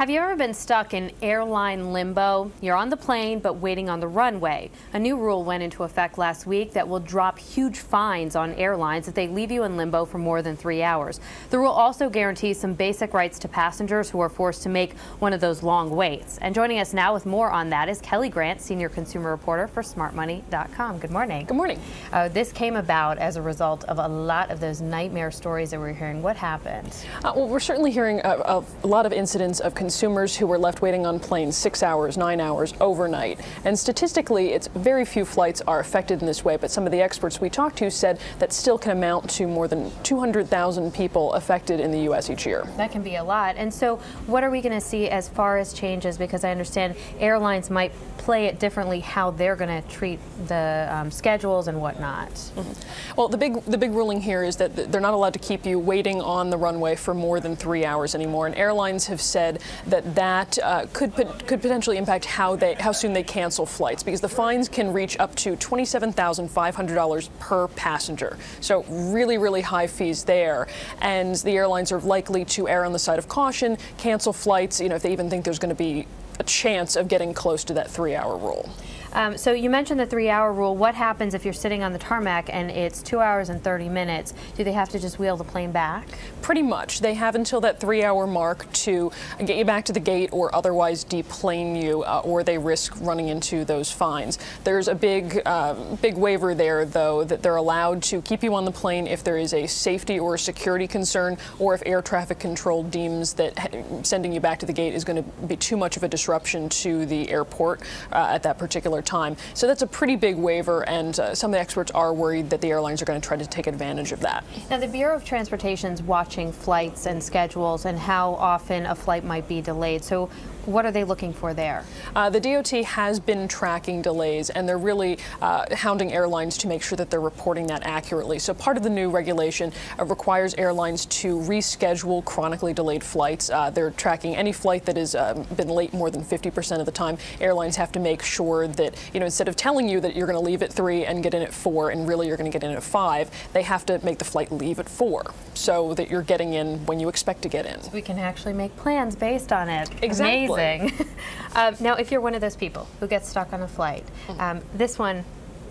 Have you ever been stuck in airline limbo? You're on the plane but waiting on the runway. A new rule went into effect last week that will drop huge fines on airlines if they leave you in limbo for more than 3 hours. The rule also guarantees some basic rights to passengers who are forced to make one of those long waits. And joining us now with more on that is Kelli Grant, senior consumer reporter for smartmoney.com. Good morning. Good morning. This came about as a result of a lot of those nightmare stories that we're hearing. What happened? Well, we're certainly hearing a lot of incidents of consumers who were left waiting on planes 6 hours, 9 hours overnight. And statistically, it's very few flights are affected in this way, but some of the experts we talked to said that still can amount to more than 200,000 people affected in the U.S. each year. That can be a lot. And so what are we going to see as far as changes? Because I understand airlines might play it differently how they're going to treat the schedules and whatnot. Well, the big ruling here is that they're not allowed to keep you waiting on the runway for more than 3 hours anymore. And airlines have said that could potentially impact how soon they cancel flights, because the fines can reach up to $27,500 per passenger. So really, really high fees there. And the airlines are likely to err on the side of caution, cancel flights, if they even think there's going to be a chance of getting close to that 3-hour rule. So you mentioned the 3-hour rule. What happens if you're sitting on the tarmac and it's 2 hours and 30 minutes? Do they have to just wheel the plane back? Pretty much. They have until that 3-hour mark to get you back to the gate or otherwise deplane you, or they risk running into those fines. There's a big waiver there, though, that they're allowed to keep you on the plane if there is a safety or a security concern, or if air traffic control deems that sending you back to the gate is going to be too much of a disruption to the airport at that particular time. So that's a pretty big waiver, and some of the experts are worried that the airlines are going to try to take advantage of that. Now, the Bureau of Transportation's watching flights and schedules and how often a flight might be delayed. So what are they looking for there? The DOT has been tracking delays, and they're really hounding airlines to make sure that they're reporting that accurately. So part of the new regulation requires airlines to reschedule chronically delayed flights. They're tracking any flight that has been late more than 50% of the time. Airlines have to make sure that, instead of telling you that you're going to leave at 3 and get in at 4 and really you're going to get in at 5, they have to make the flight leave at 4 so that you're getting in when you expect to get in. So we can actually make plans based on it. Exactly. Amazing. Now, if you're one of those people who gets stuck on a flight, this one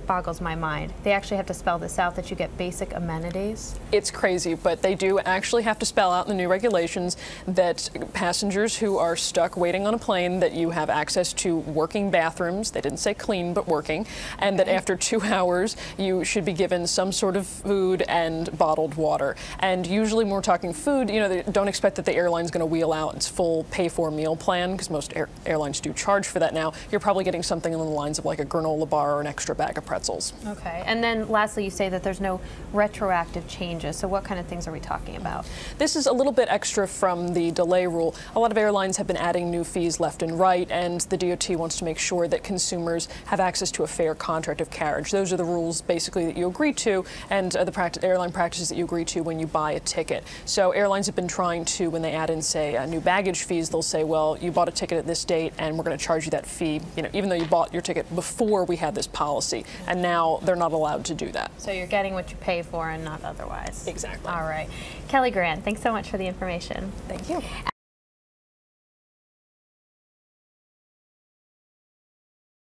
boggles my mind. They actually have to spell this out, that you get basic amenities. It's crazy, but they do actually have to spell out in the new regulations that passengers who are stuck waiting on a plane, that you have access to working bathrooms. They didn't say clean, but working. And that after 2 hours, you should be given some sort of food and bottled water. And usually when we're talking food, they don't expect that the airline's going to wheel out its full pay-for meal plan, because most airlines do charge for that now. You're probably getting something along the lines of like a granola bar or an extra bag of pretzels. Okay. And then lastly, you say that there's no retroactive changes. So what kind of things are we talking about? This is a little bit extra from the delay rule. A lot of airlines have been adding new fees left and right, and the DOT wants to make sure that consumers have access to a fair contract of carriage. Those are the rules basically that you agree to, and the airline practices that you agree to when you buy a ticket. So airlines have been trying to, when they add in, say, new baggage fees, they'll say, well, you bought a ticket at this date and we're going to charge you that fee, even though you bought your ticket before we had this policy. And now they're not allowed to do that. So you're getting what you pay for and not otherwise. Exactly. All right. Kelli Grant, thanks so much for the information. Thank you.